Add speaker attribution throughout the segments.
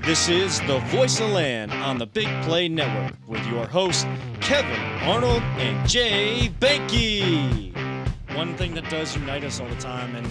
Speaker 1: This is the Voice of the Land on the Big Play Network with your hosts, Kevin Arnold and Jay Banky. One thing that does unite us all the time, and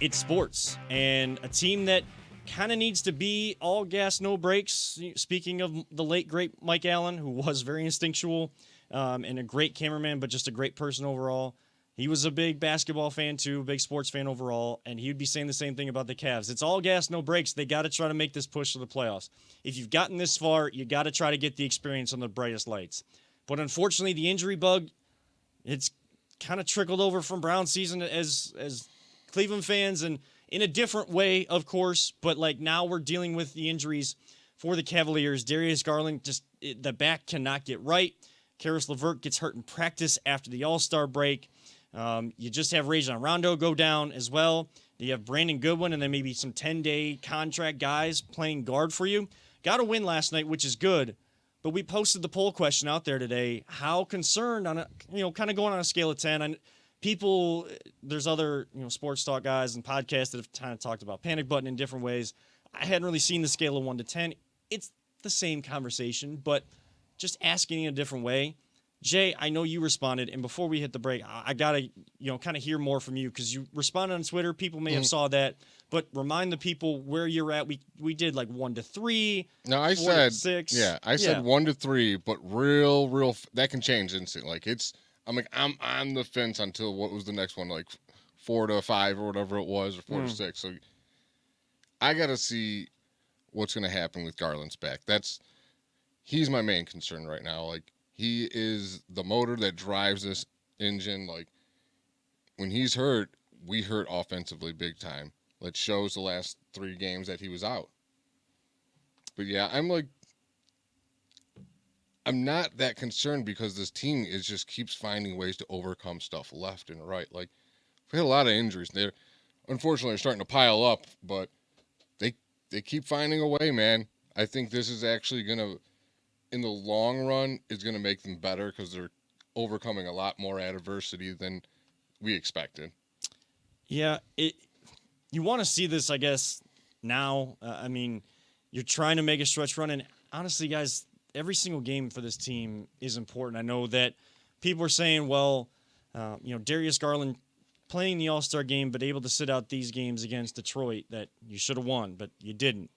Speaker 1: it's sports. And a team that kind of needs to be all gas, no brakes. Speaking of the late, great Mike Allen, who was very instinctual and a great cameraman, but just a great person overall. He was a big basketball fan, too, a big sports fan overall, and he would be saying the same thing about the Cavs. It's all gas, no brakes. They got to try to make this push to the playoffs. If you've gotten this far, you got to try to get the experience on the brightest lights. But unfortunately, the injury bug, it's kind of trickled over from Brown season as Cleveland fans, and in a different way, of course, but like now we're dealing with the injuries for the Cavaliers. Darius Garland, just the back cannot get right. Karis LeVert gets hurt in practice after the All-Star break. You just have Rajon Rondo go down as well. You have Brandon Goodwin and then maybe some 10-day contract guys playing guard for you. Got a win last night, which is good. But we posted the poll question out there today. How concerned on kind of going on a scale of 10? And people, there's other sports talk guys and podcasts that have kind of talked about panic button in different ways. I hadn't really seen the scale of 1 to 10. It's the same conversation, but just asking in a different way. Jay, I know you responded, and before we hit the break, I gotta, kind of hear more from you because you responded on Twitter. People may have saw that, but remind the people where you're at. We did like 1 to 3.
Speaker 2: No, I
Speaker 1: 4
Speaker 2: said
Speaker 1: to 6.
Speaker 2: Yeah, I said 1 to 3, but real that can change instantly. Like I'm on the fence until what was the next one, like 4 to 5 or whatever it was, or 4 to 6. So I gotta see what's gonna happen with Garland's back. He's my main concern right now. Like, he is the motor that drives this engine. Like, when he's hurt, we hurt offensively big time. It shows the last 3 games that he was out. But yeah, I'm not that concerned because this team just keeps finding ways to overcome stuff left and right. Like, we had a lot of injuries. Unfortunately, they're starting to pile up, but they keep finding a way, man. I think this is actually going to, in the long run, is going to make them better because they're overcoming a lot more adversity than we expected.
Speaker 1: Yeah, you want to see this, I guess, now. You're trying to make a stretch run, and honestly, guys, every single game for this team is important. I know that people are saying, well, Darius Garland playing the All-Star game but able to sit out these games against Detroit that you should have won, but you didn't.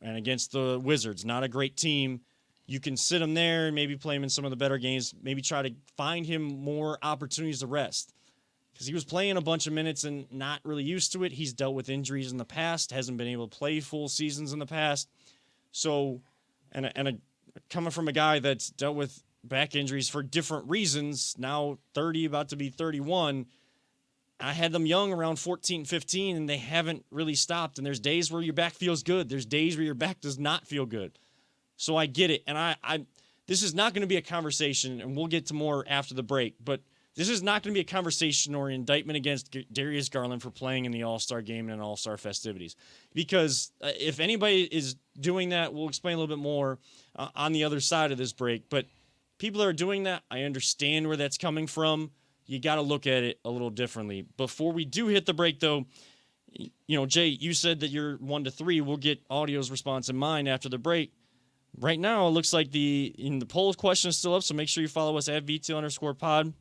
Speaker 1: And against the Wizards, not a great team. You can sit him there and maybe play him in some of the better games, maybe try to find him more opportunities to rest. Because he was playing a bunch of minutes and not really used to it. He's dealt with injuries in the past, hasn't been able to play full seasons in the past. So, coming from a guy that's dealt with back injuries for different reasons, now 30, about to be 31, I had them young around 14, 15, and they haven't really stopped. And there's days where your back feels good. There's days where your back does not feel good. So I get it, and I this is not going to be a conversation, and we'll get to more after the break, but this is not going to be a conversation or an indictment against Darius Garland for playing in the All-Star game and All-Star festivities. Because if anybody is doing that, we'll explain a little bit more on the other side of this break. But people that are doing that, I understand where that's coming from. You got to look at it a little differently. Before we do hit the break, though, Jay, you said that you're 1 to 3. We'll get Audio's response in mine after the break. Right now, it looks like the poll question is still up, so make sure you follow us at VT_pod.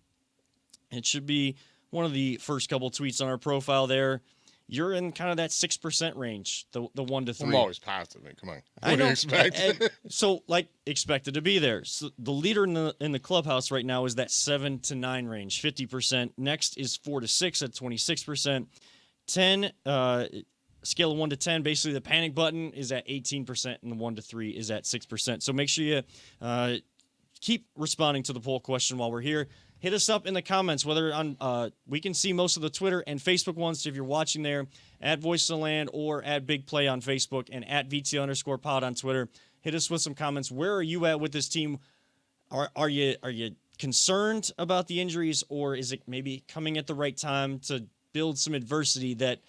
Speaker 1: It should be one of the first couple tweets on our profile there. You're in kind of that 6% range, the 1 to 3.
Speaker 2: I'm always positive, man. Come on.
Speaker 1: What
Speaker 2: do you expect?
Speaker 1: So, expected to be there. So the leader in the clubhouse right now is that 7 to 9 range, 50%. Next is 4 to 6 at 26%. 10, scale of 1 to 10, basically the panic button is at 18%, and the 1 to 3 is at 6%. So make sure you keep responding to the poll question while we're here. Hit us up in the comments, whether on we can see most of the Twitter and Facebook ones. So if you're watching there, at Voice of the Land or at Big Play on Facebook and at VT_pod on Twitter, hit us with some comments. Where are you at with this team? Are you concerned about the injuries, or is it maybe coming at the right time to build some adversity that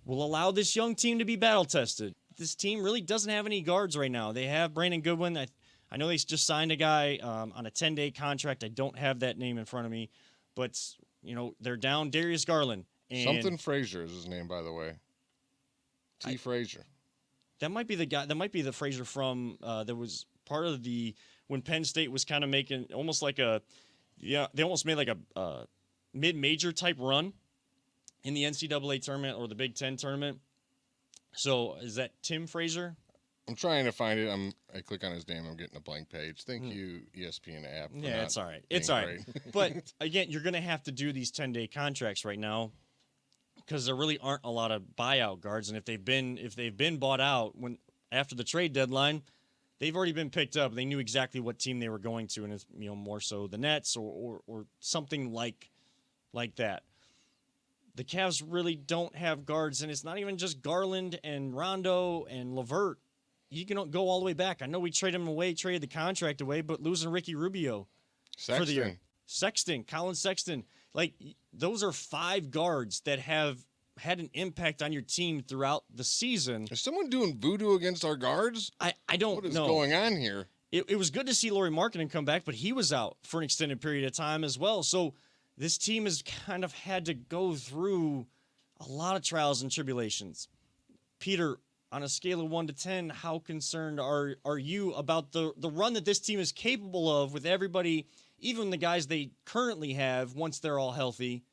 Speaker 1: will allow this young team to be battle tested? This team really doesn't have any guards right now. They have Brandon Goodwin. I know they just signed a guy on a 10-day contract. I don't have that name in front of me, but they're down Darius Garland. And
Speaker 2: Something Frazier is his name, by the way. Frazier.
Speaker 1: That might be the guy. That might be the Frazier from that was part of the when Penn State was kind of making almost like a they almost made like a mid-major type run in the NCAA tournament or the Big Ten tournament. So is that Tim Frazier?
Speaker 2: I'm trying to find it. I click on his name. I'm getting a blank page. Thank you, ESPN app.
Speaker 1: Yeah, it's all right. It's all right. But again, you're going to have to do these 10-day contracts right now because there really aren't a lot of buyout guards, and if they've been bought out after the trade deadline, they've already been picked up. They knew exactly what team they were going to, and it's more so the Nets or something like that. The Cavs really don't have guards, and it's not even just Garland and Rondo and LeVert. You can go all the way back. I know we traded the contract away, but losing Ricky Rubio for the year. Sexton, Colin Sexton. Like, those are 5 guards that have had an impact on your team throughout the season.
Speaker 2: Is someone doing voodoo against our guards?
Speaker 1: I don't know.
Speaker 2: What is going on here?
Speaker 1: It was good to see Lauri Markkanen come back, but he was out for an extended period of time as well. So this team has kind of had to go through a lot of trials and tribulations. Peter, on a scale of 1 to 10, how concerned are you about the run that this team is capable of with everybody, even the guys they currently have once they're all healthy,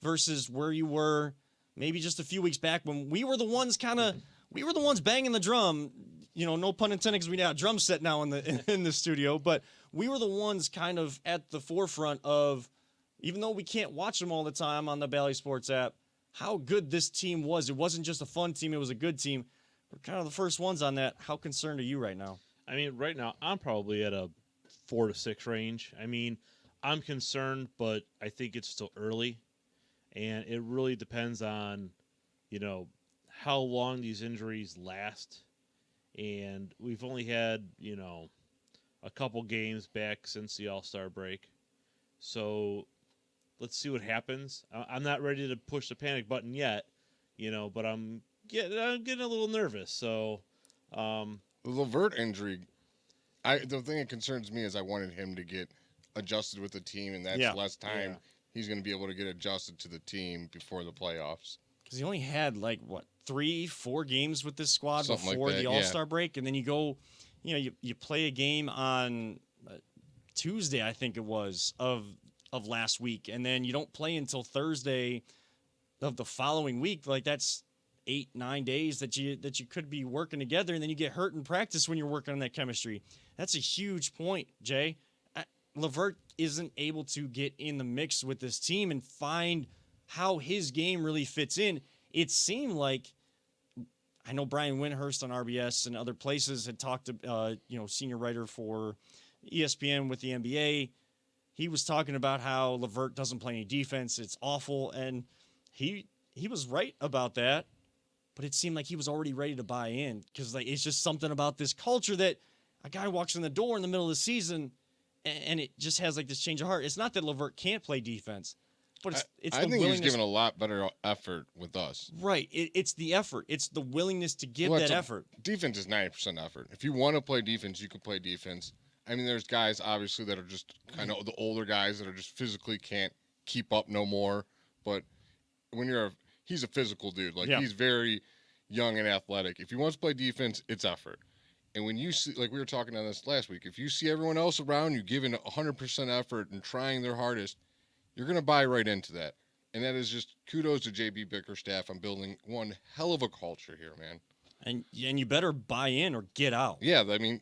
Speaker 1: versus where you were maybe just a few weeks back when we were the ones banging the drum, no pun intended because we got a drum set now in the studio, but we were the ones kind of at the forefront of, even though we can't watch them all the time on the Bally Sports app, how good this team was. It wasn't just a fun team, it was a good team. We're kind of the first ones on that. How concerned are you right now?
Speaker 3: I mean, right now, I'm probably at a 4 to 6 range. I mean, I'm concerned, but I think it's still early. And it really depends on, how long these injuries last. And we've only had, a couple games back since the All-Star break. So let's see what happens. I'm not ready to push the panic button yet, but I'm getting a little nervous. So
Speaker 2: the LeVert injury, the thing that concerns me is I wanted him to get adjusted with the team, and that's less time. Yeah. He's going to be able to get adjusted to the team before the playoffs.
Speaker 1: Because he only had 3-4 games with this squad before the All-Star break, and then you go, you play a game on Tuesday, I think it was, of last week, and then you don't play until Thursday of the following week. Like, that's 8-9 days that you could be working together, and then you get hurt in practice when you're working on that chemistry. That's a huge point, Jay. LeVert isn't able to get in the mix with this team and find how his game really fits in. It seemed like, I know Brian Windhurst on RBS and other places had talked to, senior writer for ESPN with the NBA. He was talking about how LeVert doesn't play any defense. It's awful. And he was right about that. But it seemed like he was already ready to buy in because it's just something about this culture that a guy walks in the door in the middle of the season and it just has this change of heart. It's not that LeVert can't play defense, but it's
Speaker 2: I think he's given a lot better effort with us.
Speaker 1: Right. It's the effort. It's the willingness to give that effort.
Speaker 2: Defense is 90% effort. If you want to play defense, you can play defense. I mean, there's guys, obviously, that are just kind of the older guys that are just physically can't keep up no more. But when he's a physical dude. He's very young and athletic. If he wants to play defense, it's effort. And when you see, we were talking on this last week, if you see everyone else around you giving 100% effort and trying their hardest, you're going to buy right into that. And that is just kudos to JB Bickerstaff on building one hell of a culture here, man.
Speaker 1: And you better buy in or get out.
Speaker 2: Yeah, I mean,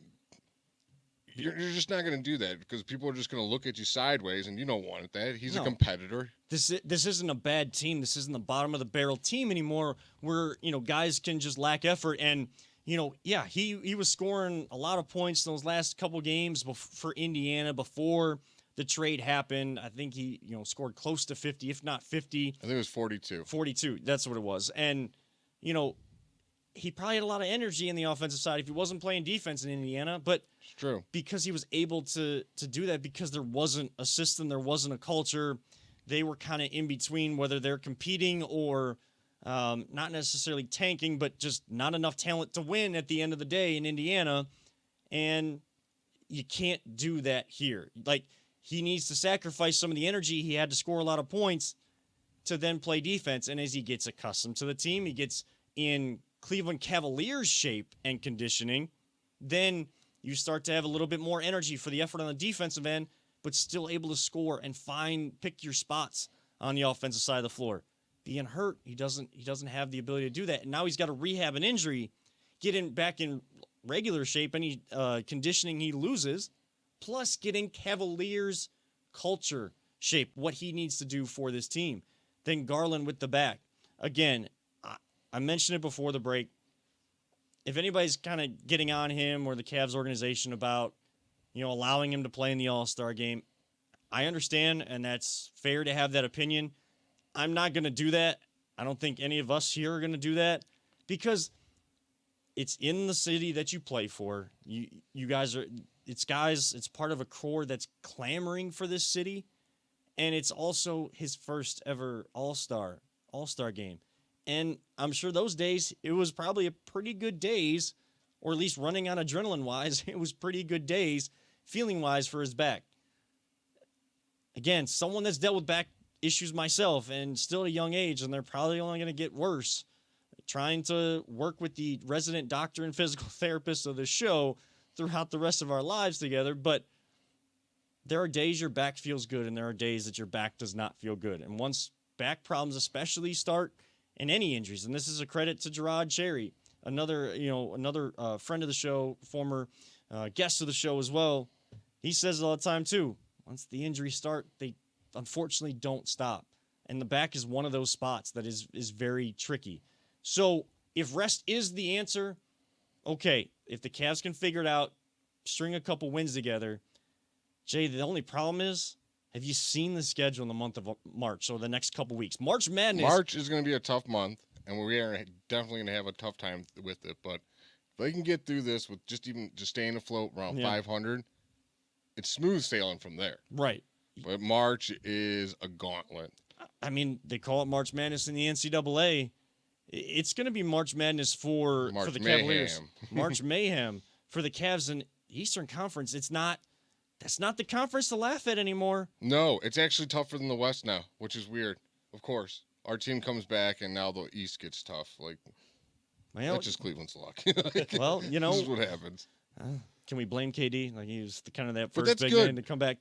Speaker 2: you're just not going to do that because people are just going to look at you sideways, and you don't want that. He's a competitor.
Speaker 1: This isn't a bad team. This isn't the bottom of the barrel team anymore where, guys can just lack effort. And, he was scoring a lot of points in those last couple games for Indiana before the trade happened. I think he, scored close to 50, if not 50.
Speaker 2: I think it was 42.
Speaker 1: 42, that's what it was. And, he probably had a lot of energy in the offensive side if he wasn't playing defense in Indiana. But
Speaker 2: it's true.
Speaker 1: Because he was able to do that, because there wasn't a system, there wasn't a culture, they were kind of in between, whether they're competing or not necessarily tanking, but just not enough talent to win at the end of the day in Indiana. And you can't do that here. He needs to sacrifice some of the energy he had to score a lot of points to then play defense. And as he gets accustomed to the team, he gets in Cleveland Cavaliers shape and conditioning, then you start to have a little bit more energy for the effort on the defensive end, but still able to score and pick your spots on the offensive side of the floor. Being hurt, he doesn't have the ability to do that. And now he's got to rehab an injury, back in regular shape, any conditioning he loses, plus get in Cavaliers culture shape, what he needs to do for this team. Then Garland with the back. Again, I mentioned it before the break. If anybody's kind of getting on him or the Cavs organization about, allowing him to play in the All-Star game, I understand, and that's fair to have that opinion. I'm not going to do that. I don't think any of us here are going to do that because it's in the city that you play for. You guys are, it's part of a core that's clamoring for this city, and it's also his first ever All-Star game. And I'm sure those days, it was probably a pretty good days, or at least running on adrenaline-wise, it was pretty good days, feeling-wise for his back. Again, someone that's dealt with back issues myself and still at a young age, and they're probably only going to get worse. Trying to work with the resident doctor and physical therapist of the show throughout the rest of our lives together, but there are days your back feels good, and there are days that your back does not feel good. And once back problems especially start, and any injuries, and this is a credit to Gerard Cherry, another friend of the show, former guest of the show as well. He says it all the time too. Once the injuries start, they unfortunately don't stop, and the back is one of those spots that is very tricky. So if rest is the answer, okay. If the Cavs can figure it out, string a couple wins together. Jay, the only problem is, have you seen the schedule in the month of March, so the next couple weeks? March Madness.
Speaker 2: March is going to be a tough month, and we are definitely going to have a tough time with it. But if they can get through this with just staying afloat around 500, it's smooth sailing from there.
Speaker 1: Right.
Speaker 2: But March is a gauntlet.
Speaker 1: I mean, they call it March Madness in the NCAA. It's going to be March Madness for the Cavaliers. March Mayhem for the Cavs in Eastern Conference. That's not the conference to laugh at anymore.
Speaker 2: No, it's actually tougher than the West now, which is weird. Of course, our team comes back, and now the East gets tough. That's just Cleveland's luck.
Speaker 1: Well,
Speaker 2: this is what happens.
Speaker 1: Can we blame KD? Like, he was that first big
Speaker 2: good.
Speaker 1: man to come back.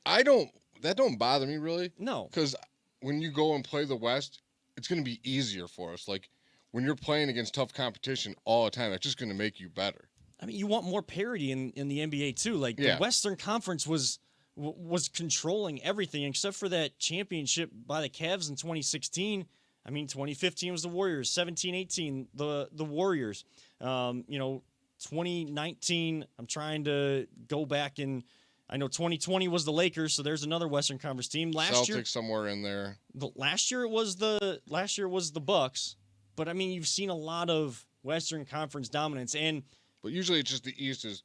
Speaker 2: That don't bother me really.
Speaker 1: No,
Speaker 2: because when you go and play the West, it's going to be easier for us. Like when you're playing against tough competition all the time, it's just going to make you better.
Speaker 1: I mean, you want more parity in the NBA too. Like the Western Conference was controlling everything except for that championship by the Cavs in 2016. I mean, 2015 was the Warriors, 17-18 the Warriors. 2019, I'm trying to go back, and I know 2020 was the Lakers, so there's another Western Conference team.
Speaker 2: Celtics somewhere in there.
Speaker 1: Last year it was the Bucks, but I mean, you've seen a lot of Western Conference dominance,
Speaker 2: but usually it's just the East is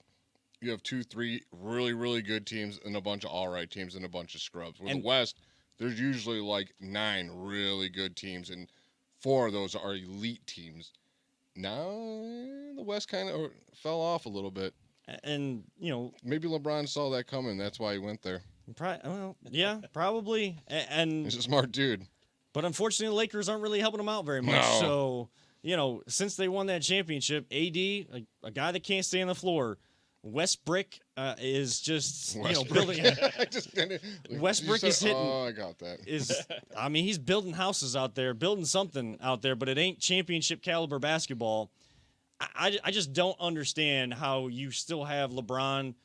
Speaker 2: you have 2-3 really, really good teams and a bunch of all right teams and a bunch of scrubs. Where the West, there's usually like 9 really good teams, and 4 of those are elite teams. Now the West kind of fell off a little bit.
Speaker 1: And,
Speaker 2: maybe LeBron saw that coming. That's why he went there.
Speaker 1: Probably. And
Speaker 2: he's a smart dude.
Speaker 1: But unfortunately, the Lakers aren't really helping him out very much.
Speaker 2: No.
Speaker 1: So, since they won that championship, AD, a guy that can't stay on the floor, Westbrook is just building. Westbrook is hitting.
Speaker 2: Oh, I got that.
Speaker 1: He's building houses out there, building something out there, but it ain't championship caliber basketball. I just don't understand how you still have LeBron,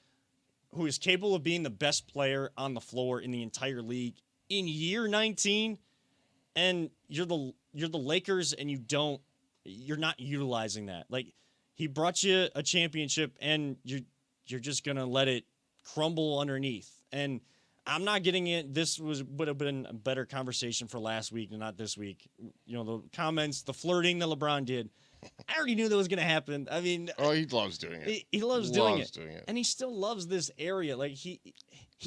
Speaker 1: who is capable of being the best player on the floor in the entire league in year 19, and you're the Lakers, and you're not utilizing that. Like, he brought you a championship, and you're just gonna let it crumble underneath. And I'm not getting it. This would have been a better conversation for last week and not this week. The comments, the flirting that LeBron did. I already knew that was gonna happen. I mean,
Speaker 2: he loves doing it.
Speaker 1: He loves doing it, and he still loves this area. Like he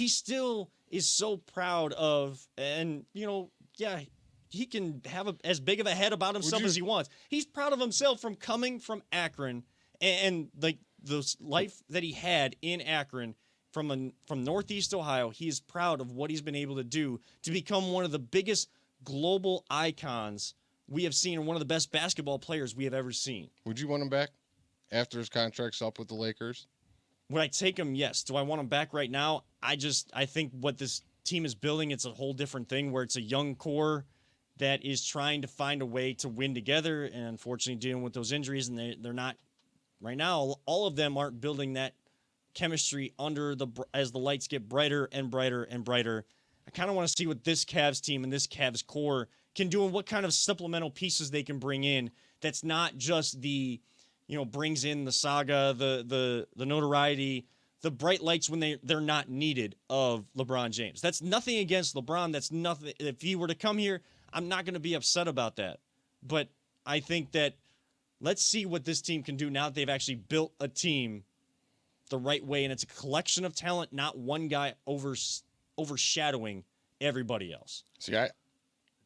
Speaker 1: still is so proud of, and he can have as big of a head about himself as he wants. He's proud of himself from coming from Akron and like the life that he had in Akron from Northeast Ohio. He is proud of what he's been able to do to become one of the biggest global icons we have seen and one of the best basketball players we have ever seen.
Speaker 2: Would you want him back after his contract's up with the Lakers?
Speaker 1: Would I take him? Yes. Do I want him back right now? I think what this team is building, it's a whole different thing where it's a young core that is trying to find a way to win together, and unfortunately dealing with those injuries, and they're not right now. All of them aren't building that chemistry as the lights get brighter and brighter and brighter. I kind of want to see what this Cavs team and this Cavs core can do and what kind of supplemental pieces they can bring in. That's not just brings in the saga, the notoriety, the bright lights when they're not needed of LeBron James. That's nothing against LeBron. That's nothing. If he were to come here, I'm not going to be upset about that. But I think that let's see what this team can do now that they've actually built a team the right way, and it's a collection of talent, not one guy overshadowing everybody else.
Speaker 2: See,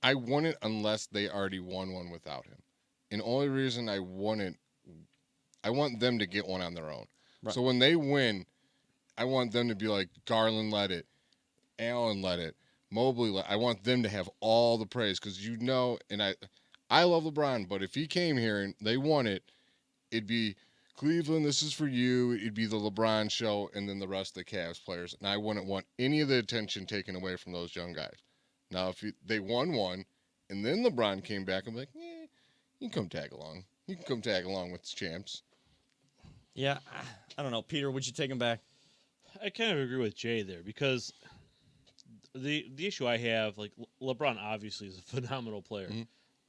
Speaker 2: I want it unless they already won one without him. And the only reason I want them to get one on their own.
Speaker 1: Right.
Speaker 2: So when they win, I want them to be like, Garland led it, Allen led it, Mobley led it. I want them to have all the praise because and I love LeBron, but if he came here and they won it, it'd be Cleveland, this is for you. It'd be the LeBron show and then the rest of the Cavs players. And I wouldn't want any of the attention taken away from those young guys. Now, if they won one and then LeBron came back, I'm like, you can come tag along. You can come tag along with the champs.
Speaker 1: Yeah, I don't know. Peter, would you take him back?
Speaker 3: I kind of agree with Jay there because the issue I have, like LeBron obviously is a phenomenal player,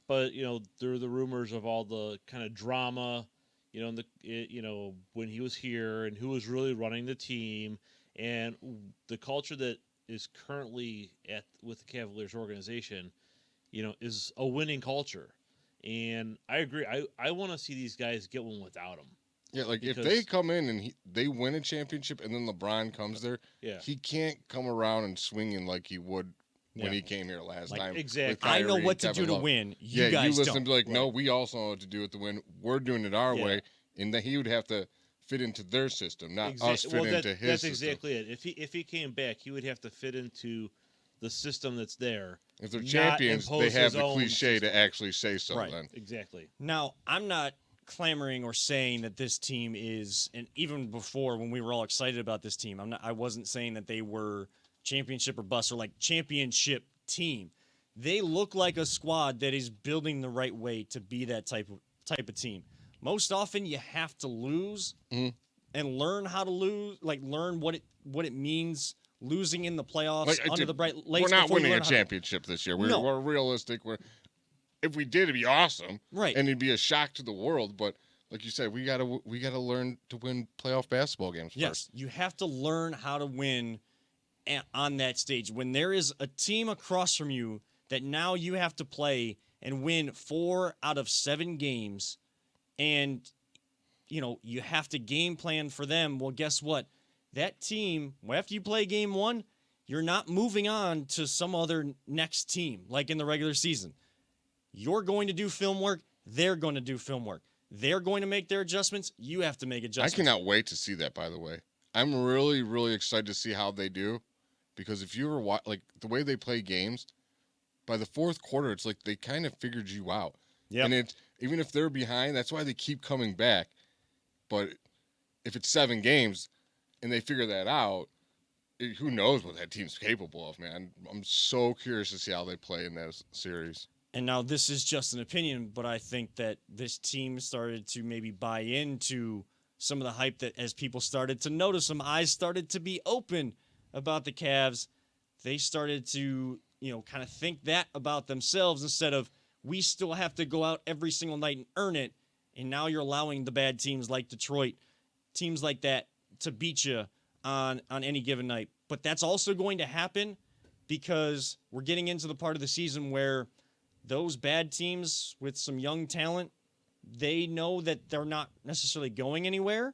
Speaker 3: but there are the rumors of all the kind of drama, when he was here and who was really running the team and the culture that is currently with the Cavaliers organization, is a winning culture. And I agree. I want to see these guys get one without him.
Speaker 2: Yeah, like if they come in and they win a championship and then LeBron comes there, he can't come around and swinging like he would when he came here last time.
Speaker 3: Exactly.
Speaker 1: I know what to do to win. You guys
Speaker 2: listen
Speaker 1: don't.
Speaker 2: And be like, no, we also know what to do to win. We're doing it our way, and that he would have to fit into their system, not us fit into his
Speaker 3: That's
Speaker 2: system.
Speaker 3: exactly it. If he came back, he would have to fit into the system that's there.
Speaker 2: If they're champions, they have the cliche
Speaker 3: system
Speaker 2: to actually say so.
Speaker 1: Right.
Speaker 2: Then
Speaker 3: Exactly.
Speaker 1: Now, I'm not clamoring or saying that this team is, and even before when we were all excited about this team, I wasn't saying that they were championship or bust or like championship team. They look like a squad that is building the right way to be that type of team. Most often, you have to lose and learn how to lose, like learn what it means losing in the playoffs under the bright lights.
Speaker 2: We're not winning a championship this year. We're realistic. If we did, it'd be awesome,
Speaker 1: right?
Speaker 2: And it'd be a shock to the world. But like you said, we gotta learn to win playoff basketball games first.
Speaker 1: Yes, you have to learn how to win on that stage. When there is a team across from you that now you have to play and win 4 out of 7 games, and you have to game plan for them. Well, guess what? That team, after you play game 1, you're not moving on to some other next team like in the regular season. You're going to do film work. They're going to do film work. They're going to make their adjustments. You have to make adjustments.
Speaker 2: I cannot wait to see that, by the way. I'm really, really excited to see how they do. Because if you were like the way they play games, by the fourth quarter, it's like they kind of figured you out.
Speaker 1: Yeah.
Speaker 2: And even if they're behind, that's why they keep coming back. But if it's 7 games and they figure that out, who knows what that team's capable of, man. I'm so curious to see how they play in that series.
Speaker 1: And now this is just an opinion, but I think that this team started to maybe buy into some of the hype that as people started to notice them, eyes started to be open about the Cavs. They started to, kind of think that about themselves instead of we still have to go out every single night and earn it. And now you're allowing the bad teams like Detroit, teams like that to beat you on any given night. But that's also going to happen because we're getting into the part of the season where those bad teams with some young talent, they know that they're not necessarily going anywhere,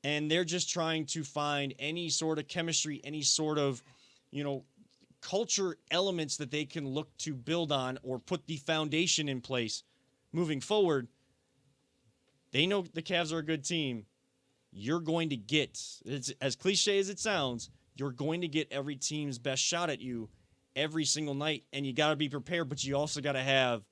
Speaker 1: and they're just trying to find any sort of chemistry, any sort of, culture elements that they can look to build on or put the foundation in place moving forward. They know the Cavs are a good team. You're going to get, it's as cliche as it sounds, you're going to get every team's best shot at you every single night, and you got to be prepared, but you also got to have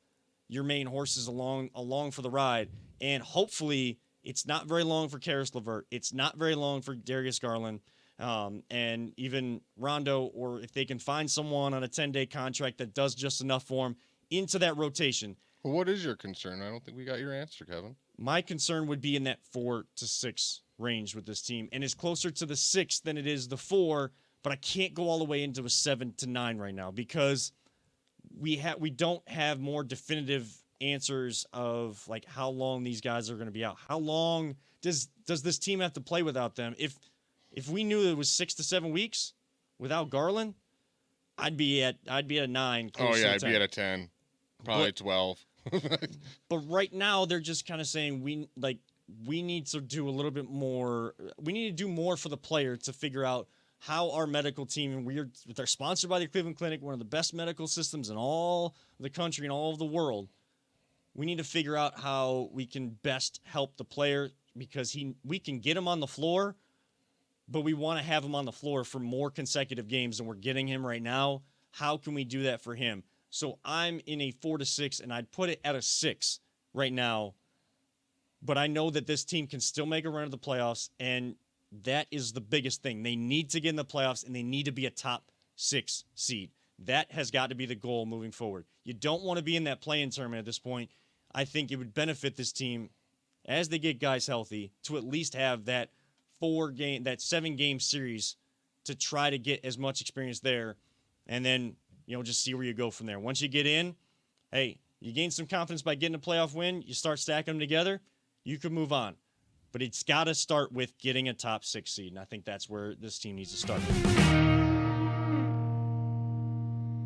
Speaker 1: your main horses along for the ride. And hopefully it's not very long for Karis LeVert. It's not very long for Darius Garland. And even Rondo, or if they can find someone on a 10-day contract that does just enough for him into that rotation.
Speaker 2: Well, what is your concern? I don't think we got your answer, Kevin.
Speaker 1: My concern would be in that 4 to 6 range with this team, and it's closer to the 6 than it is the 4, but I can't go all the way into a 7 to 9 right now because we don't have more definitive answers of like how long these guys are going to be out. How long does this team have to play without them? If we knew it was 6 to 7 weeks without Garland, I'd be at a 9.
Speaker 2: Oh yeah,
Speaker 1: to
Speaker 2: I'd
Speaker 1: 10.
Speaker 2: be at a 10, probably 12.
Speaker 1: But right now they're just kind of saying we need to do a little bit more. We need to do more for the player to figure out how our medical team, and they're sponsored by the Cleveland Clinic, one of the best medical systems in all the country and all of the world. We need to figure out how we can best help the player because we can get him on the floor, but we want to have him on the floor for more consecutive games than we're getting him right now. How can we do that for him? So I'm in a 4 to 6, and I'd put it at a 6 right now. But I know that this team can still make a run of the playoffs, and that is the biggest thing. They need to get in the playoffs, and they need to be a top 6 seed. That has got to be the goal moving forward. You don't want to be in that play-in tournament at this point. I think it would benefit this team, as they get guys healthy, to at least have that 7-game series to try to get as much experience there, and then just see where you go from there. Once you get in, hey, you gain some confidence by getting a playoff win. You start stacking them together. You can move on. But it's got to start with getting a top 6 seed, and I think that's where this team needs to start.